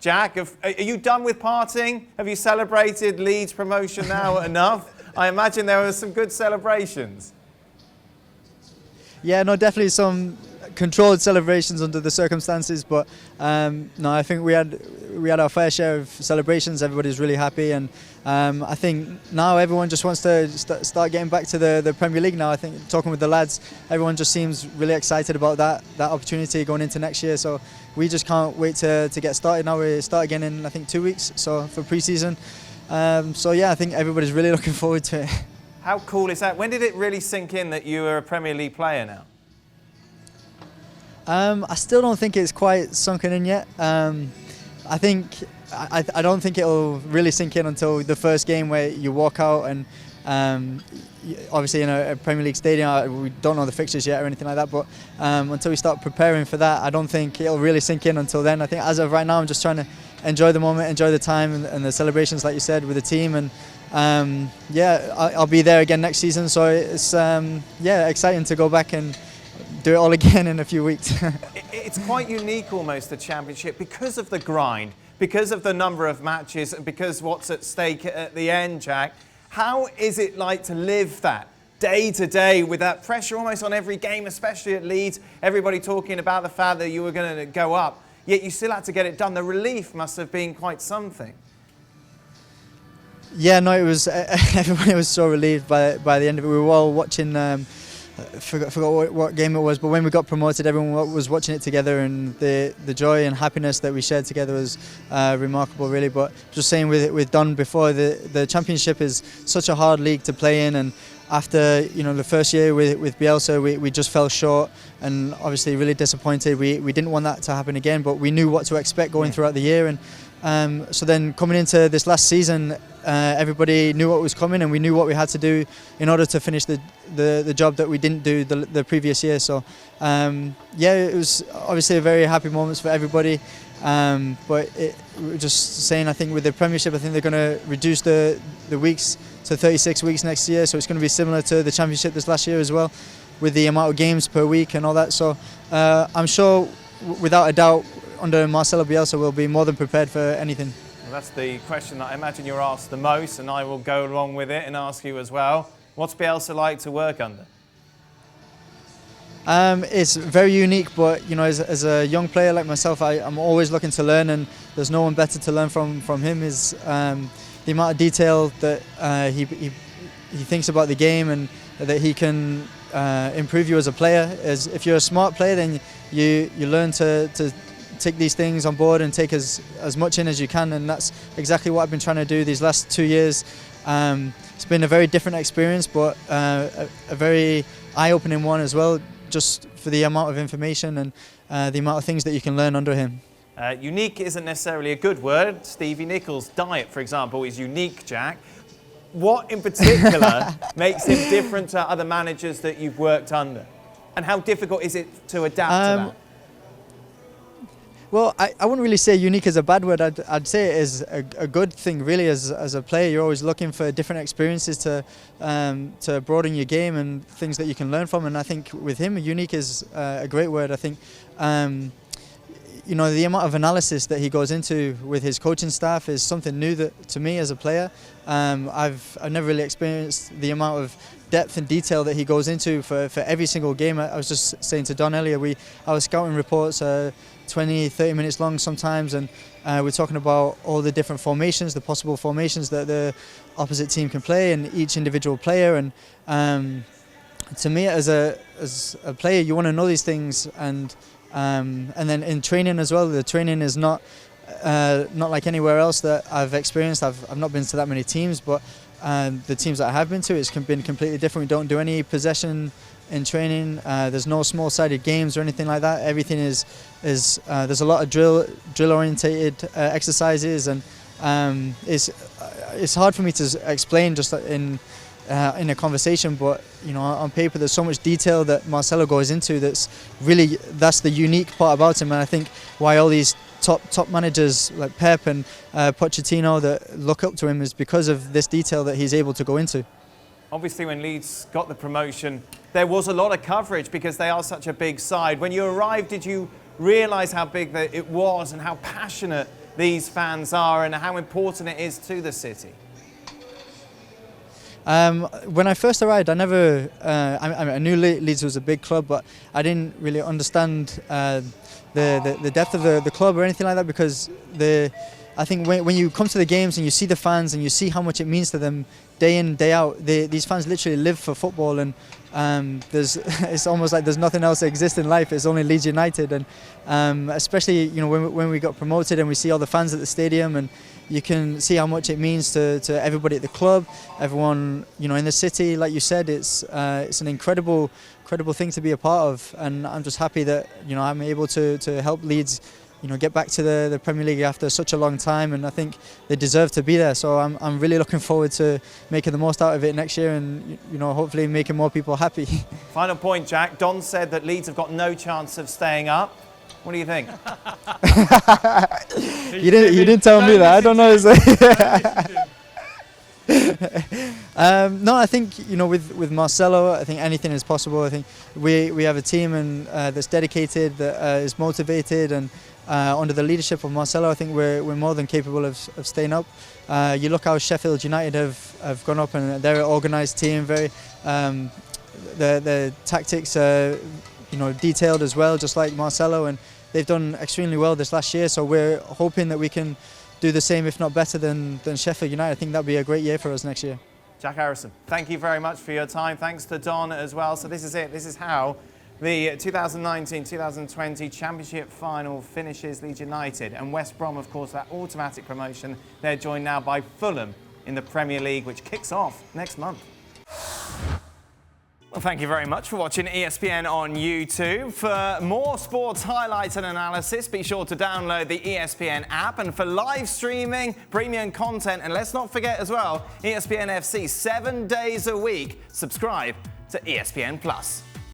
Jack, are you done with partying? Have you celebrated Leeds promotion now enough? I imagine there were some good celebrations. Yeah, no, definitely some controlled celebrations under the circumstances, but no, I think we had our fair share of celebrations. Everybody's really happy, and I think now everyone just wants to start getting back to the Premier League now. I think talking with the lads, everyone just seems really excited about that opportunity going into next year. So we just can't wait to get started now. We start again in, I think, 2 weeks, so for pre-season. So yeah, I think everybody's really looking forward to it. How cool is that? When did it really sink in that you were a Premier League player now? I still don't think it's quite sunken in yet. I don't think it'll really sink in until the first game where you walk out, and obviously in a Premier League stadium, we don't know the fixtures yet or anything like that, but until we start preparing for that, I don't think it'll really sink in until then. I think as of right now, I'm just trying to enjoy the moment, enjoy the time and the celebrations, like you said, with the team, and yeah, I'll be there again next season, so it's yeah, exciting to go back and do it all again in a few weeks. It's quite unique almost, the Championship, because of the grind, because of the number of matches, and because what's at stake at the end, Jack. How is it like to live that day to day with that pressure almost on every game, especially at Leeds, everybody talking about the fact that you were going to go up, yet you still had to get it done? The relief must have been quite something. Yeah, no, it was, everybody was so relieved by the end of it. We were all watching, forgot what game it was, but when we got promoted, everyone was watching it together, and the joy and happiness that we shared together was remarkable, really. But just saying with Don before, the Championship is such a hard league to play in, and after the first year with Bielsa, we just fell short, and obviously really disappointed. We didn't want that to happen again, but we knew what to expect going throughout the year, and so then coming into this last season, everybody knew what was coming, and we knew what we had to do in order to finish the job that we didn't do the previous year. So yeah, it was obviously a very happy moment for everybody, but we're just saying, I think with the Premiership, I think they're going to reduce the weeks to 36 weeks next year, so it's going to be similar to the Championship this last year as well, with the amount of games per week and all that. So I'm sure, without a doubt, under Marcelo Bielsa, we'll be more than prepared for anything. Well, that's the question that I imagine you're asked the most, and I will go along with it and ask you as well. What's Bielsa like to work under? It's very unique, but as a young player like myself, I'm always looking to learn, and there's no one better to learn from him. Is the amount of detail that he thinks about the game, and that he can improve you as a player. As if you're a smart player, then you learn to take these things on board and take as much in as you can, and that's exactly what I've been trying to do these last 2 years. It's been a very different experience, but a very eye-opening one as well, just for the amount of information and the amount of things that you can learn under him. Unique isn't necessarily a good word. Stevie Nicholls' diet, for example, is unique, Jack. What in particular makes him different to other managers that you've worked under? And how difficult is it to adapt to that? Well, I wouldn't really say unique is a bad word. I'd say it is a good thing, really. As a player, you're always looking for different experiences to broaden your game and things that you can learn from. And I think with him, unique is a great word. I think the amount of analysis that he goes into with his coaching staff is something new to me as a player. I've never really experienced the amount of depth and detail that he goes into for every single game. I was just saying to Don earlier, I was scouting reports 20-30 minutes long sometimes, and we're talking about all the different formations, the possible formations that the opposite team can play, and each individual player. And to me, as a player, you want to know these things, and then in training as well, the training is not like anywhere else that I've experienced. I've not been to that many teams, but the teams that I have been to, it's been completely different. We don't do any possession in training. There's no small-sided games or anything like that. Everything is there's a lot of drill-orientated exercises, and it's hard for me to explain just in a conversation, but on paper there's so much detail that Marcelo goes into that's the unique part about him. And I think why all these top managers like Pep and Pochettino that look up to him is because of this detail that he's able to go into. Obviously, when Leeds got the promotion, there was a lot of coverage because they are such a big side. When you arrived, did you realise how big it was and how passionate these fans are and how important it is to the city? When I first arrived, I never, I knew Leeds was a big club, but I didn't really understand the depth of the club or anything like that, because I think when you come to the games and you see the fans and you see how much it means to them day in, day out, these fans literally live for football, and it's almost like there's nothing else that exists in life. It's only Leeds United, and especially when we got promoted and we see all the fans at the stadium, and you can see how much it means to everybody at the club, everyone in the city. Like you said, it's an incredible thing to be a part of, and I'm just happy that I'm able to help Leeds get back to the Premier League after such a long time, and I think they deserve to be there. So I'm really looking forward to making the most out of it next year, and hopefully making more people happy. Final point, Jack. Don said that Leeds have got no chance of staying up. What do you think? You didn't tell me that. I don't know. No, I think with Marcelo, I think anything is possible. I think we have a team and that's dedicated, that is motivated, and under the leadership of Marcelo, I think we're more than capable of staying up. You look how Sheffield United have gone up, and they're an organised team. Very the tactics are detailed as well, just like Marcelo, and they've done extremely well this last year. So we're hoping that we can do the same, if not better, than Sheffield United. I think that'd be a great year for us next year. Jack Harrison, thank you very much for your time. Thanks to Don as well. So this is it. This is how the 2019-2020 Championship final finishes. Leeds United and West Brom, of course, that automatic promotion. They're joined now by Fulham in the Premier League, which kicks off next month. Well, thank you very much for watching ESPN on YouTube. For more sports highlights and analysis, be sure to download the ESPN app. And for live streaming, premium content, and let's not forget as well, ESPN FC 7 days a week. Subscribe to ESPN+.